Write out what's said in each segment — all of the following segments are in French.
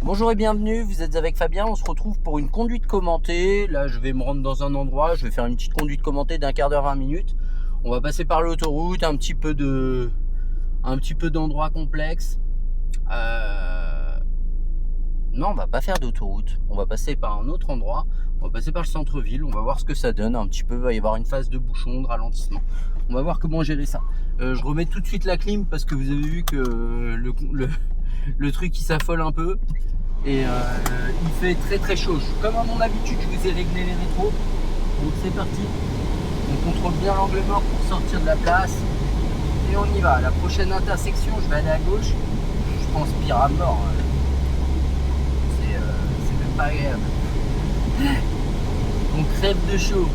Bonjour et bienvenue, vous êtes avec Fabien, on se retrouve pour une conduite commentée. Là je vais me rendre dans un endroit, je vais faire une petite conduite commentée d'un quart d'heure, 20 minutes. On va passer par l'autoroute, un petit peu d'endroits complexes. Non, on va pas faire d'autoroute, on va passer par un autre endroit, on va passer par le centre-ville, on va voir ce que ça donne un petit peu, il va y avoir une phase de bouchon, de ralentissement. On va voir comment gérer ça. Je remets tout de suite la clim parce que vous avez vu que le truc il s'affole un peu. Et il fait très très chaud. Comme à mon habitude, je vous ai réglé les rétros. Donc c'est parti. On contrôle bien l'angle mort pour sortir de la place. Et on y va. La prochaine intersection, je vais aller à gauche. Je transpire à mort. C'est même pas agréable. On crève de chaud.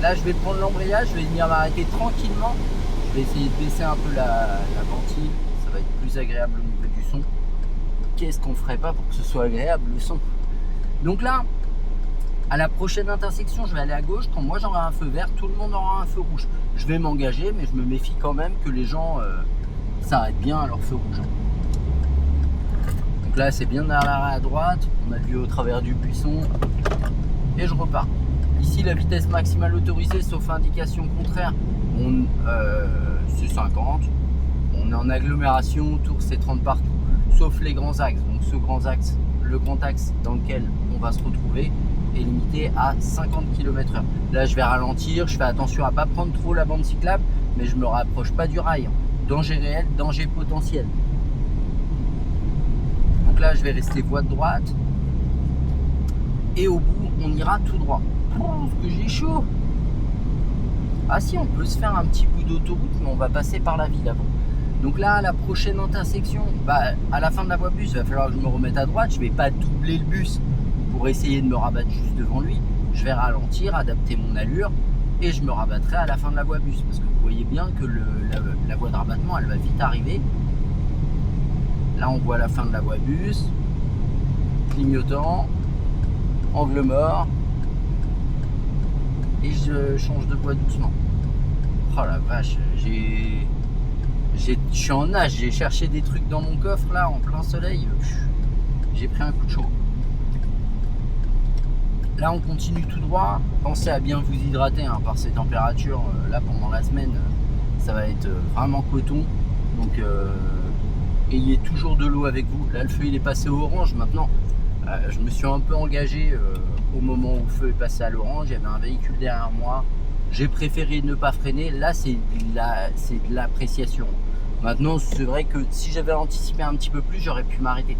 Là, je vais prendre l'embrayage. Je vais venir m'arrêter tranquillement. Je vais essayer de baisser un peu la ventile. Ça va être plus agréable au niveau du son. Qu'est-ce qu'on ferait pas pour que ce soit agréable le son? Donc là, à la prochaine intersection, je vais aller à gauche. Quand moi j'aurai un feu vert, tout le monde aura un feu rouge. Je vais m'engager, mais je me méfie quand même que les gens s'arrêtent bien à leur feu rouge. Donc là, c'est bien derrière l'arrêt à droite. On a vu au travers du buisson. Et je repars. Ici, la vitesse maximale autorisée, sauf indication contraire, c'est 50. On est en agglomération, tour c'est 30 partout. Sauf les grands axes. Donc ce grand axe, le grand axe dans lequel on va se retrouver est limité à 50 km/h. Là je vais ralentir, je fais attention à ne pas prendre trop la bande cyclable, mais je ne me rapproche pas du rail. Danger réel, danger potentiel. Donc là je vais rester voie de droite. Et au bout, on ira tout droit. Parce que j'ai chaud. Ah si, on peut se faire un petit bout d'autoroute, mais on va passer par la ville avant. Donc là, à la prochaine intersection, à la fin de la voie bus, il va falloir que je me remette à droite. Je ne vais pas doubler le bus pour essayer de me rabattre juste devant lui. Je vais ralentir, adapter mon allure et je me rabattrai à la fin de la voie bus. Parce que vous voyez bien que la voie de rabattement, elle va vite arriver. Là, on voit la fin de la voie bus. Clignotant. Angle mort. Et je change de voie doucement. Oh la vache, je suis en nage, j'ai cherché des trucs dans mon coffre là en plein soleil, j'ai pris un coup de chaud. Là on continue tout droit, pensez à bien vous hydrater par ces températures, là pendant la semaine ça va être vraiment coton, donc ayez toujours de l'eau avec vous. Là le feu il est passé au orange maintenant, je me suis un peu engagé au moment où le feu est passé à l'orange, il y avait un véhicule derrière moi, j'ai préféré ne pas freiner, là c'est de l'appréciation. Maintenant, c'est vrai que si j'avais anticipé un petit peu plus, j'aurais pu m'arrêter.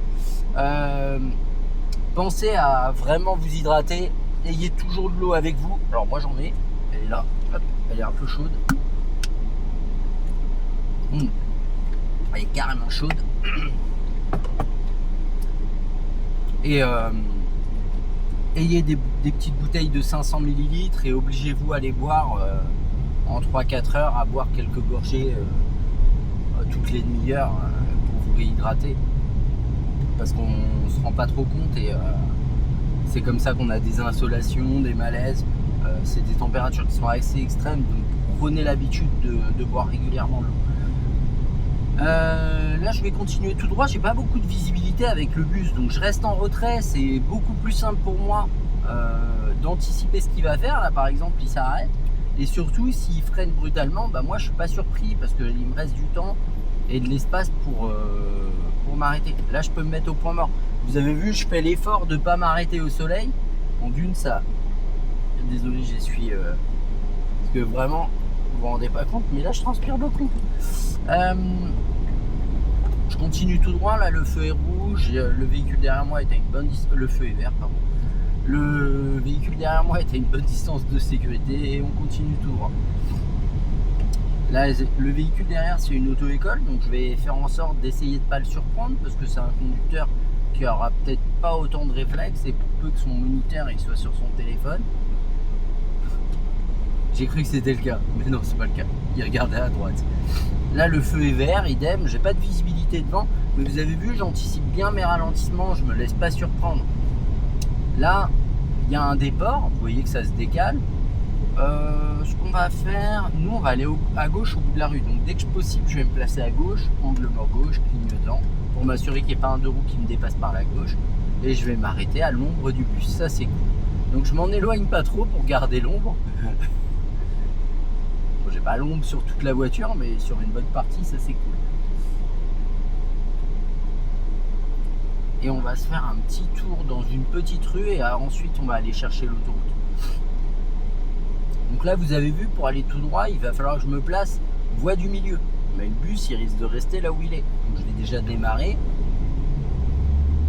Pensez à vraiment vous hydrater. Ayez toujours de l'eau avec vous. Alors moi, j'en ai. Elle est là. Hop, elle est un peu chaude. Elle est carrément chaude. Et ayez des petites bouteilles de 500 ml et obligez-vous à les boire en 3-4 heures, à boire quelques gorgées toutes les demi-heures pour vous réhydrater, parce qu'on se rend pas trop compte et c'est comme ça qu'on a des insolations, des malaises. C'est des températures qui sont assez extrêmes, donc prenez l'habitude de boire régulièrement l'eau. Là je vais continuer tout droit, j'ai pas beaucoup de visibilité avec le bus, donc je reste en retrait. C'est beaucoup plus simple pour moi d'anticiper ce qu'il va faire. Là par exemple il s'arrête, et surtout s'il freine brutalement, moi je suis pas surpris parce qu'il me reste du temps et de l'espace pour m'arrêter. Là je peux me mettre au point mort. Vous avez vu, je fais l'effort de pas m'arrêter au soleil. En d'une, ça, désolé, j'essuie parce que vraiment vous vous rendez pas compte, mais là je transpire beaucoup. Je continue tout droit. Là le feu est rouge, le véhicule derrière moi est à une bonne distance. Le feu est vert, pardon. Le véhicule derrière moi est à une bonne distance de sécurité et on continue tout droit. Là, le véhicule derrière, c'est une auto-école, donc je vais faire en sorte d'essayer de ne pas le surprendre parce que c'est un conducteur qui aura peut-être pas autant de réflexes, et pour peu que son moniteur il soit sur son téléphone. J'ai cru que c'était le cas, mais non, c'est pas le cas. Il regardait à droite. Là, le feu est vert, idem, j'ai pas de visibilité devant, mais vous avez vu, j'anticipe bien mes ralentissements, je me laisse pas surprendre. Là, il y a un déport, vous voyez que ça se décale. Ce qu'on va faire, nous on va aller à gauche au bout de la rue, donc dès que possible je vais me placer à gauche, angle mort gauche, clignotant, pour m'assurer qu'il n'y ait pas un deux roues qui me dépasse par la gauche. Et je vais m'arrêter à l'ombre du bus, ça c'est cool. Donc je m'en éloigne pas trop pour garder l'ombre. Bon, j'ai pas l'ombre sur toute la voiture, mais sur une bonne partie, ça c'est cool. Et on va se faire un petit tour dans une petite rue et ensuite on va aller chercher l'autoroute. Donc là vous avez vu, pour aller tout droit, il va falloir que je me place voie du milieu. Mais le bus il risque de rester là où il est. Donc je vais déjà démarrer.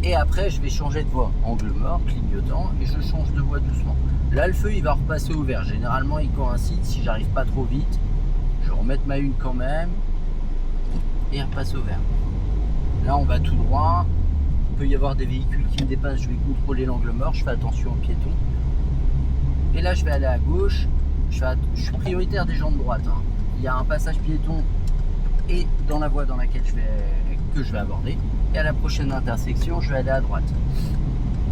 Et après je vais changer de voie. Angle mort, clignotant, et je change de voie doucement. Là le feu il va repasser au vert. Généralement il coïncide, si j'arrive pas trop vite, je vais remettre ma une quand même. Et il repasse au vert. Là on va tout droit. Il peut y avoir des véhicules qui me dépassent, je vais contrôler l'angle mort, je fais attention aux piétons. Et là je vais aller à gauche, je suis prioritaire des gens de droite. Il y a un passage piéton et dans la voie dans laquelle je vais aborder. Et à la prochaine intersection, je vais aller à droite.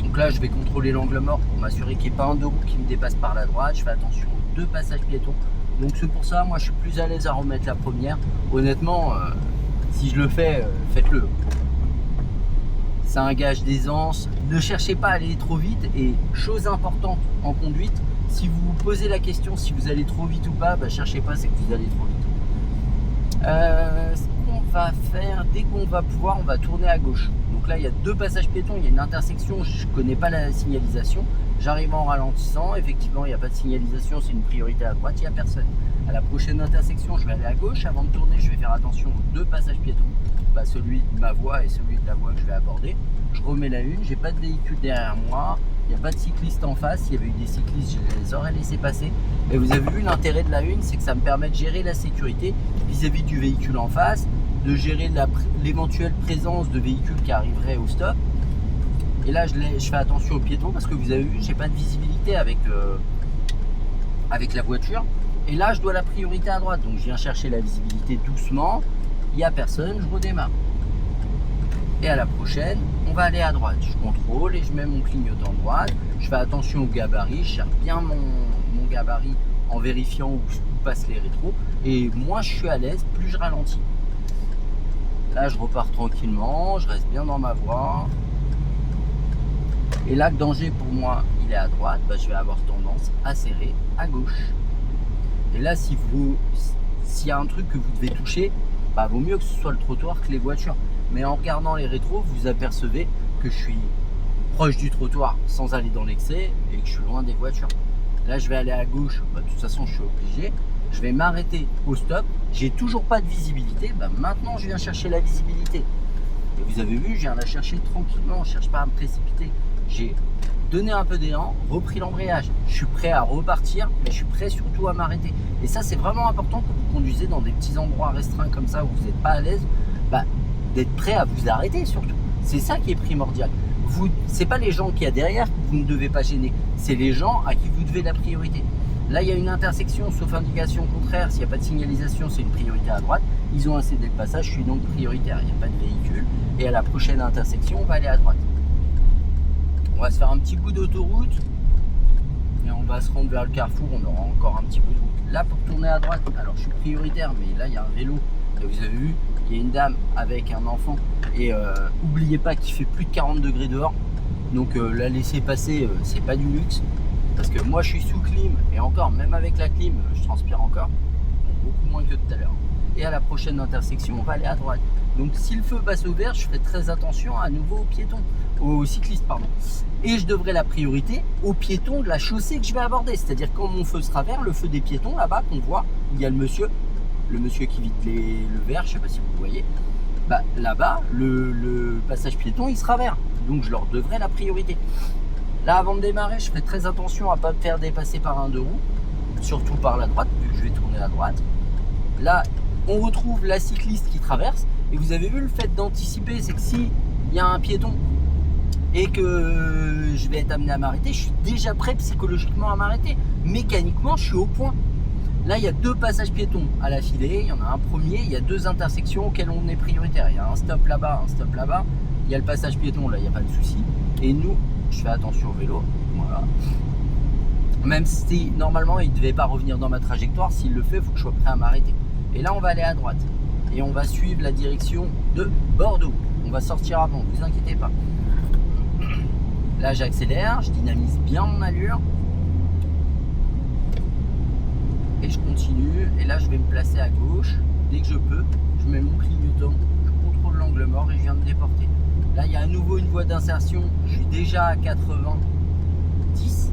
Donc là je vais contrôler l'angle mort pour m'assurer qu'il n'y ait pas un deux roues qui me dépasse par la droite. Je fais attention aux deux passages piétons. Donc c'est pour ça, moi je suis plus à l'aise à remettre la première. Honnêtement, si je le fais, faites-le. C'est un gage d'aisance. Ne cherchez pas à aller trop vite. Et chose importante en conduite, si vous vous posez la question si vous allez trop vite ou pas, cherchez pas, c'est que vous allez trop vite. Ce qu'on va faire, dès qu'on va pouvoir, on va tourner à gauche. Donc là, il y a deux passages piétons, il y a une intersection, je ne connais pas la signalisation. J'arrive en ralentissant, effectivement, il n'y a pas de signalisation, c'est une priorité à droite, il n'y a personne. À la prochaine intersection, je vais aller à gauche. Avant de tourner, je vais faire attention aux deux passages piétons. Celui de ma voie et celui de la voie que je vais aborder. Je remets la une, j'ai pas de véhicule derrière moi, il n'y a pas de cycliste en face. S'il y avait eu des cyclistes, je les aurais laissés passer. Et vous avez vu, l'intérêt de la une, c'est que ça me permet de gérer la sécurité vis-à-vis du véhicule en face, de gérer l'éventuelle présence de véhicules qui arriveraient au stop. Et là, je fais attention aux piétons parce que vous avez vu, j'ai pas de visibilité avec la voiture. Et là, je dois la priorité à droite. Donc, je viens chercher la visibilité doucement. Il n'y a personne, je redémarre. Et à la prochaine, on va aller à droite. Je contrôle et je mets mon clignotant droite. Je fais attention au gabarit, je cherche bien mon gabarit en vérifiant où passent les rétros. Et moins je suis à l'aise, plus je ralentis. Là, je repars tranquillement, je reste bien dans ma voie. Et là, le danger pour moi, il est à droite. Je vais avoir tendance à serrer à gauche. Et là, s'il y a un truc que vous devez toucher, vaut mieux que ce soit le trottoir que les voitures. Mais en regardant les rétros, vous apercevez que je suis proche du trottoir sans aller dans l'excès et que je suis loin des voitures. Là, je vais aller à gauche. De toute façon, je suis obligé. Je vais m'arrêter au stop. J'ai toujours pas de visibilité. Maintenant, je viens chercher la visibilité. Et vous avez vu, je viens la chercher tranquillement. Je cherche pas à me précipiter. J'ai donné un peu d'élan, repris l'embrayage. Je suis prêt à repartir, mais je suis prêt surtout à m'arrêter. Et ça, c'est vraiment important quand vous conduisez dans des petits endroits restreints comme ça où vous n'êtes pas à l'aise, d'être prêt à vous arrêter surtout. C'est ça qui est primordial. C'est pas les gens qu'il y a derrière que vous ne devez pas gêner, c'est les gens à qui vous devez la priorité. Là, il y a une intersection, sauf indication contraire, s'il n'y a pas de signalisation, c'est une priorité à droite. Ils ont un cédé de passage, je suis donc prioritaire, il n'y a pas de véhicule. Et à la prochaine intersection, on va aller à droite. On va se faire un petit bout d'autoroute et on va se rendre vers le carrefour, on aura encore un petit bout de route. Là, pour tourner à droite, alors je suis prioritaire, mais là, il y a un vélo. Et vous avez vu, il y a une dame avec un enfant. Et n'oubliez pas qu'il fait plus de 40 degrés dehors. Donc la laisser passer, c'est pas du luxe. Parce que moi, je suis sous clim. Et encore, même avec la clim, je transpire encore. Beaucoup moins que tout à l'heure. Et à la prochaine intersection, on va aller à droite. Donc si le feu passe au vert, je ferai très attention à nouveau aux piétons, aux cyclistes, pardon. Et je devrai la priorité aux piétons de la chaussée que je vais aborder. C'est-à-dire quand mon feu sera vert, le feu des piétons là-bas qu'on voit, il y a le monsieur qui vide le vert, je ne sais pas si vous voyez. Là-bas, le passage piéton, il sera vert. Donc je leur devrai la priorité. Là, avant de démarrer, je ferai très attention à ne pas me faire dépasser par un deux roues, surtout par la droite, vu que je vais tourner à droite. Là, on retrouve la cycliste qui traverse. Et vous avez vu, le fait d'anticiper, c'est que s'il y a un piéton et que je vais être amené à m'arrêter, je suis déjà prêt psychologiquement à m'arrêter. Mécaniquement, je suis au point. Là, il y a deux passages piétons à la filée. Il y en a un premier. Il y a deux intersections auxquelles on est prioritaire. Il y a un stop là-bas, un stop là-bas. Il y a le passage piéton, là, il n'y a pas de souci. Et nous, je fais attention au vélo. Voilà. Même si normalement, il ne devait pas revenir dans ma trajectoire, s'il le fait, il faut que je sois prêt à m'arrêter. Et là, on va aller à droite. Et on va suivre la direction de Bordeaux. on va sortir avant, vous inquiétez pas. Là j'accélère, je dynamise bien mon allure. Et je continue, et là je vais me placer à gauche. Dès que je peux, je mets mon clignotant, je contrôle l'angle mort et je viens de déporter. Là il y a à nouveau une voie d'insertion, je suis déjà à 90.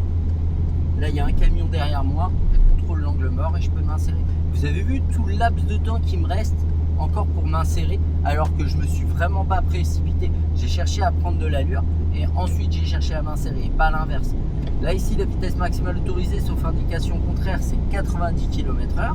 Là il y a un camion derrière moi, je contrôle l'angle mort et je peux m'insérer. Vous avez vu tout le laps de temps qui me reste encore pour m'insérer, alors que je me suis vraiment pas précipité. J'ai cherché à prendre de l'allure et ensuite j'ai cherché à m'insérer, pas l'inverse. Là ici la vitesse maximale autorisée sauf indication contraire c'est 90 km/h.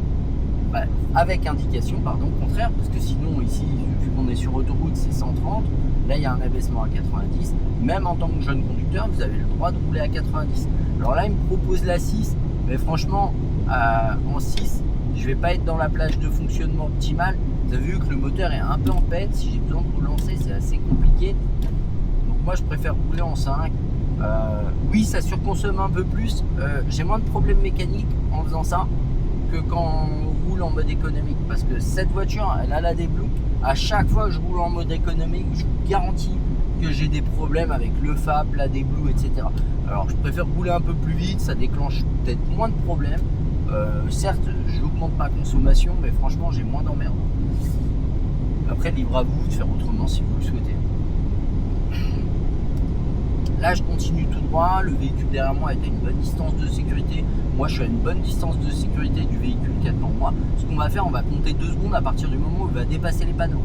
Bah, avec indication contraire, parce que sinon ici vu qu'on est sur autoroute c'est 130. Là il y a un abaissement à 90. Même en tant que jeune conducteur vous avez le droit de rouler à 90. Alors là il me propose la 6, mais franchement en 6 je vais pas être dans la plage de fonctionnement optimale. Vous avez vu que le moteur est un peu en peine, si j'ai besoin de relancer c'est assez compliqué. Donc moi je préfère rouler en 5. Oui ça surconsomme un peu plus, j'ai moins de problèmes mécaniques en faisant ça que quand on roule en mode économique, parce que cette voiture elle a la D-Blue. À chaque fois que je roule en mode économique je vous garantis que j'ai des problèmes avec le FAP, la D-Blue, etc. Alors je préfère rouler un peu plus vite, ça déclenche peut-être moins de problèmes. Certes je n'augmente pas la consommation, mais franchement j'ai moins d'emmerdes. Après libre à vous de faire autrement si vous le souhaitez. Là je continue tout droit, le véhicule derrière moi est à une bonne distance de sécurité. Moi je suis à une bonne distance de sécurité du véhicule qui est devant moi. Ce qu'on va faire, on va compter 2 secondes à partir du moment où il va dépasser les panneaux.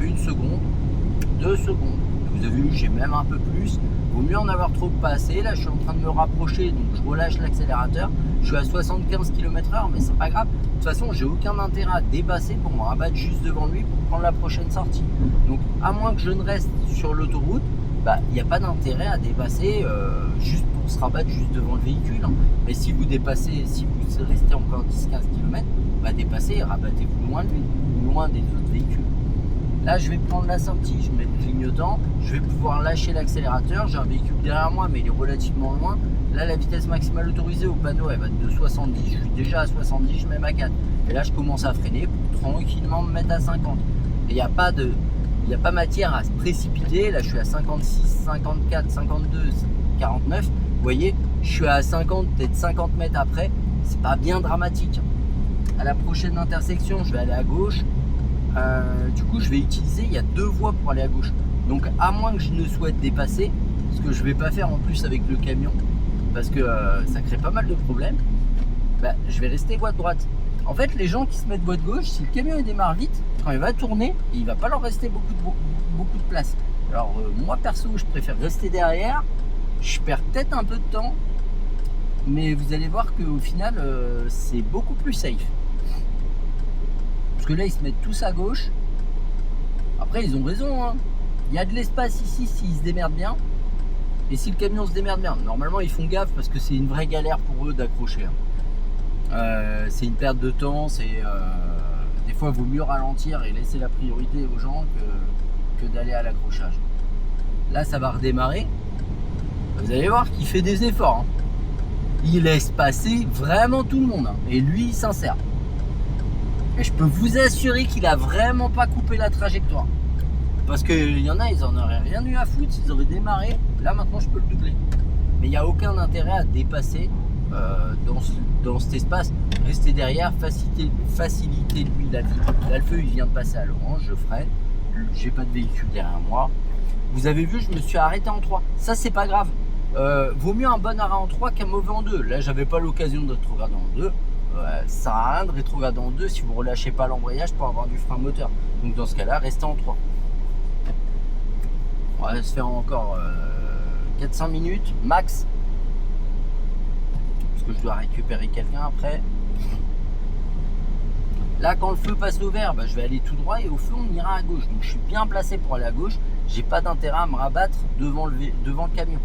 1 seconde, 2 secondes. Vous avez vu, j'ai même un peu plus. Vaut mieux en avoir trop que pas assez. Là je suis en train de me rapprocher, donc je relâche l'accélérateur. Je suis à 75 km/h, mais c'est pas grave. De toute façon j'ai aucun intérêt à dépasser pour me rabattre juste devant lui pour prendre la prochaine sortie. Donc à moins que je ne reste sur l'autoroute, il n'y a pas d'intérêt à dépasser juste pour se rabattre juste devant le véhicule. Mais si vous dépassez, si vous restez encore 10-15 km, dépassez et rabattez-vous loin de lui, loin des autres véhicules. Là je vais prendre la sortie, je mets le clignotant, je vais pouvoir lâcher l'accélérateur. J'ai un véhicule derrière moi mais il est relativement loin. Là la vitesse maximale autorisée au panneau elle va être de 70, je suis déjà à 70, je mets ma 4. Et là je commence à freiner pour tranquillement me mettre à 50. Et il n'y a pas matière à se précipiter. Là je suis à 56, 54, 52, 49. Vous voyez, je suis à 50, peut-être 50 mètres après. C'est pas bien dramatique. À la prochaine intersection, je vais aller à gauche. Du coup, je vais utiliser, il y a 2 voies pour aller à gauche. Donc à moins que je ne souhaite dépasser, ce que je vais pas faire en plus avec le camion, parce que ça crée pas mal de problèmes, je vais rester voie de droite. En fait, les gens qui se mettent voie de gauche, si le camion il démarre vite, quand il va tourner, il va pas leur rester beaucoup de place. Alors moi perso, je préfère rester derrière. Je perds peut-être un peu de temps, mais vous allez voir qu'au final, c'est beaucoup plus safe. Parce que là, ils se mettent tous à gauche. Après, ils ont raison, hein. Il y a de l'espace ici s'ils se démerdent bien. Et si le camion se démerde bien, normalement, ils font gaffe parce que c'est une vraie galère pour eux d'accrocher. C'est une perte de temps, des fois il vaut mieux ralentir et laisser la priorité aux gens que d'aller à l'accrochage. Là ça va redémarrer, vous allez voir qu'il fait des efforts, hein. Il laisse passer vraiment tout le monde, hein. Et lui il s'insère. Et je peux vous assurer qu'il a vraiment pas coupé la trajectoire, parce qu'il y en a, ils en auraient rien eu à foutre, ils auraient démarré. Là maintenant je peux le doubler, mais il n'y a aucun intérêt à dépasser dans cet espace. Rester derrière, faciliter lui la vie. Là le feu il vient de passer à l'orange, je freine, j'ai pas de véhicule derrière moi. Vous avez vu, je me suis arrêté en 3. Ça c'est pas grave, vaut mieux un bon arrêt en 3 qu'un mauvais en 2. Là j'avais pas l'occasion de rétrograder en 2. Ça sert à rien de rétrograder en 2 si vous relâchez pas l'embrayage pour avoir du frein moteur. Donc dans ce cas là, restez en 3. On va se faire encore 400 minutes max, parce que je dois récupérer quelqu'un après. Là quand le feu passe au vert, je vais aller tout droit et au feu on ira à gauche. Donc je suis bien placé pour aller à gauche. J'ai pas d'intérêt à me rabattre devant le camion.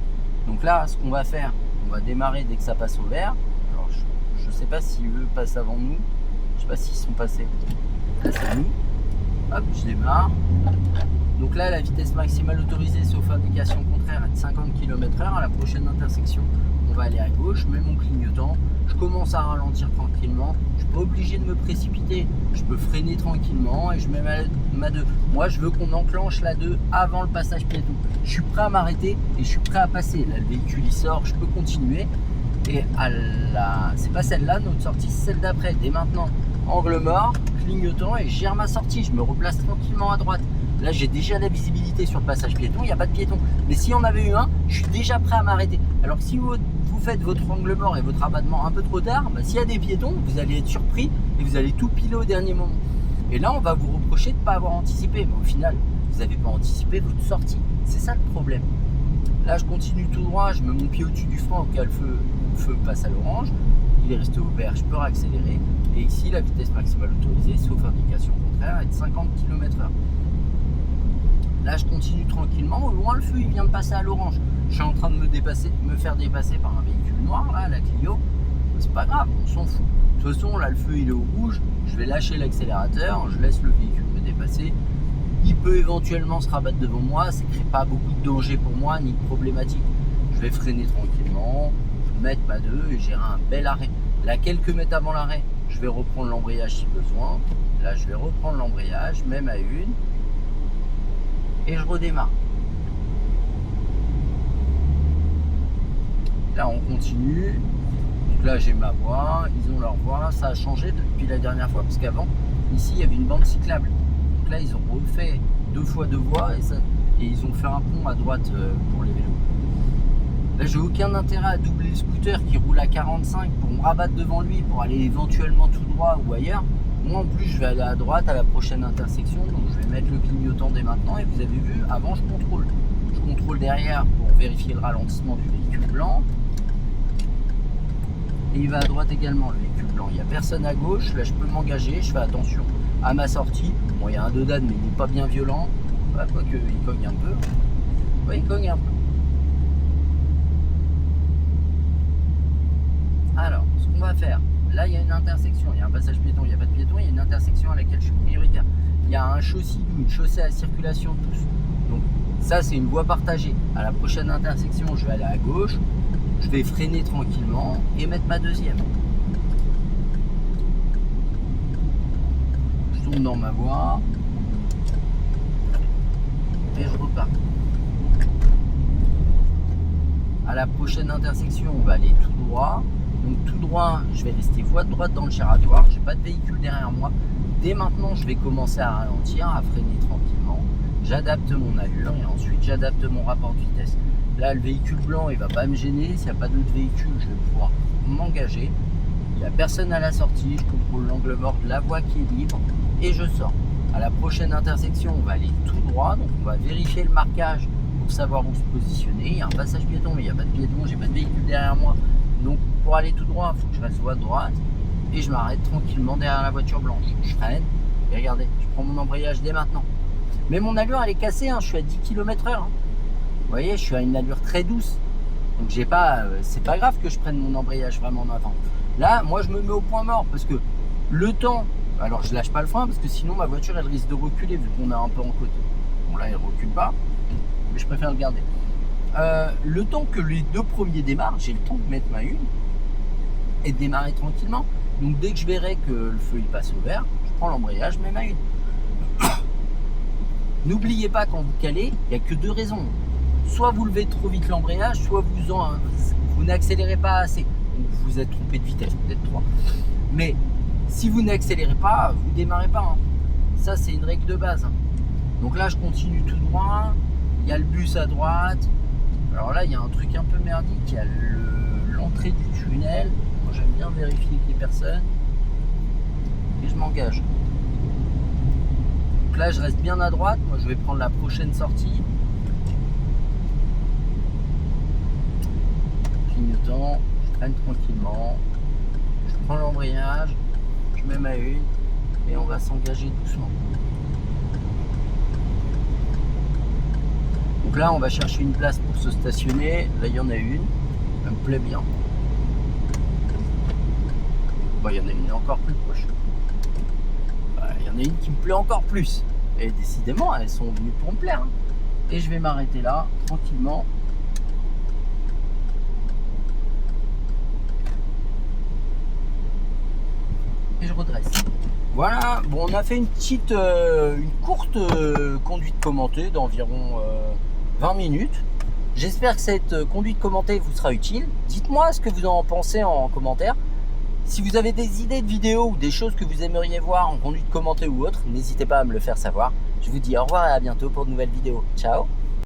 Donc là ce qu'on va faire, on va démarrer dès que ça passe au vert. Alors je sais pas si eux passent avant nous. Je sais pas s'ils sont passés. Là c'est nous. Hop, je démarre. Donc là, la vitesse maximale autorisée, sauf indication contraire, est de 50 km/h. À la prochaine intersection, on va aller à gauche, je mets mon clignotant, je commence à ralentir tranquillement. Je suis pas obligé de me précipiter, je peux freiner tranquillement et je mets ma 2. Moi, je veux qu'on enclenche la 2 avant le passage piéton. Je suis prêt à m'arrêter et je suis prêt à passer. Là, le véhicule il sort, je peux continuer. Et c'est pas celle-là, notre sortie, c'est celle d'après. Dès maintenant, angle mort, clignotant et je gère ma sortie. Je me replace tranquillement à droite. Là, j'ai déjà la visibilité sur le passage piéton, il n'y a pas de piéton. Mais s'il y en avait eu un, je suis déjà prêt à m'arrêter. Alors que si vous faites votre angle mort et votre abattement un peu trop tard, bah, s'il y a des piétons, vous allez être surpris et vous allez tout piler au dernier moment. Et là, on va vous reprocher de ne pas avoir anticipé. Mais au final, vous n'avez pas anticipé votre sortie. C'est ça le problème. Là, je continue tout droit, je mets mon pied au-dessus du frein au cas où le feu passe à l'orange. Il est resté au vert, je peux réaccélérer. Et ici, la vitesse maximale autorisée, sauf indication contraire, est de 50 km/h. Là, je continue tranquillement. Au loin, le feu, il vient de passer à l'orange. Je suis en train de me faire dépasser par un véhicule noir, là, la Clio. C'est pas grave, on s'en fout. De toute façon, là, le feu, il est au rouge. Je vais lâcher l'accélérateur. Je laisse le véhicule me dépasser. Il peut éventuellement se rabattre devant moi. Ça ne crée pas beaucoup de danger pour moi, ni de problématique. Je vais freiner tranquillement, mettre ma 2 et gérer un bel arrêt. Là, quelques mètres avant l'arrêt, je vais reprendre l'embrayage si besoin. Là, je vais reprendre l'embrayage, même à une. Et je redémarre. Là, on continue. Donc là, j'ai ma voie. Ils ont leur voie. Ça a changé depuis la dernière fois. Parce qu'avant, ici, il y avait une bande cyclable. Donc là, ils ont refait 2 fois 2 voies. Et ils ont fait un pont à droite pour les vélos. Là, j'ai aucun intérêt à doubler le scooter qui roule à 45 pour me rabattre devant lui, pour aller éventuellement tout droit ou ailleurs. Moi, en plus, je vais aller à droite à la prochaine intersection. Donc, je vais mettre le clignotant dès maintenant. Et vous avez vu, avant, je contrôle. Je contrôle derrière pour vérifier le ralentissement du véhicule blanc. Et il va à droite également, le véhicule blanc. Il n'y a personne à gauche. Là, je peux m'engager. Je fais attention à ma sortie. Bon, il y a un Dodan, mais il n'est pas bien violent. Voilà, quoique, il cogne un peu. Oui, il cogne un peu. Alors, ce qu'on va faire, là il y a une intersection, il y a un passage piéton, il n'y a pas de piéton, il y a une intersection à laquelle je suis prioritaire. Il y a un chaussée doux, une chaussée à circulation de tous. Donc ça c'est une voie partagée. À la prochaine intersection, je vais aller à gauche, je vais freiner tranquillement et mettre ma deuxième. Je tourne dans ma voie et je repars. À la prochaine intersection, on va aller tout droit. Donc tout droit, je vais rester voie de droite dans le giratoire. J'ai pas de véhicule derrière moi. Dès maintenant, je vais commencer à ralentir, à freiner tranquillement. J'adapte mon allure et ensuite j'adapte mon rapport de vitesse. Là, le véhicule blanc, il va pas me gêner. S'il n'y a pas d'autres véhicules, je vais pouvoir m'engager. Il n'y a personne à la sortie. Je contrôle l'angle mort de la voie qui est libre et je sors. À la prochaine intersection, on va aller tout droit. Donc on va vérifier le marquage pour savoir où se positionner. Il y a un passage piéton, mais il n'y a pas de piéton. J'ai pas de véhicule derrière moi. Donc pour aller tout droit, il faut que je reste voie droite et je m'arrête tranquillement derrière la voiture blanche. Je freine et regardez, je prends mon embrayage dès maintenant. Mais mon allure elle est cassée, hein, je suis à 10 km/h. Hein. Vous voyez, je suis à une allure très douce. Donc j'ai pas, c'est pas grave que je prenne mon embrayage vraiment en avant. Là, moi je me mets au point mort parce que le temps, alors je lâche pas le frein parce que sinon ma voiture elle risque de reculer vu qu'on est un peu en côte. Bon là elle recule pas, mais je préfère le garder. Le temps que les 2 premiers démarrent, j'ai le temps de mettre ma une et de démarrer tranquillement. Donc dès que je verrai que le feu il passe au vert, je prends l'embrayage, je mets ma une. N'oubliez pas quand vous calez, il n'y a que 2 raisons. Soit vous levez trop vite l'embrayage, soit vous n'accélérez pas assez. Donc vous vous êtes trompé de vitesse, peut-être 3. Mais si vous n'accélérez pas, vous ne démarrez pas. Hein. Ça c'est une règle de base. Hein. Donc là je continue tout droit, il y a le bus à droite. Alors là il y a un truc un peu merdique, il y a l'entrée du tunnel. Moi j'aime bien vérifier qu'il n'y ait personne. Et je m'engage. Donc là je reste bien à droite, moi je vais prendre la prochaine sortie. Clignotant, je traîne tranquillement. Je prends l'embrayage, je mets ma une et on va s'engager doucement. Donc là on va chercher une place pour se stationner. Là il y en a une, elle me plaît bien. Bon, il y en a une encore plus proche. Il y en a une qui me plaît encore plus. Et décidément, elles sont venues pour me plaire. Et je vais m'arrêter là, tranquillement. Et je redresse. Voilà, bon, on a fait une courte conduite commentée d'environ 20 minutes. J'espère que cette conduite commentée vous sera utile. Dites-moi ce que vous en pensez en commentaire. Si vous avez des idées de vidéos ou des choses que vous aimeriez voir en conduite commentée ou autre, n'hésitez pas à me le faire savoir. Je vous dis au revoir et à bientôt pour de nouvelles vidéos. Ciao!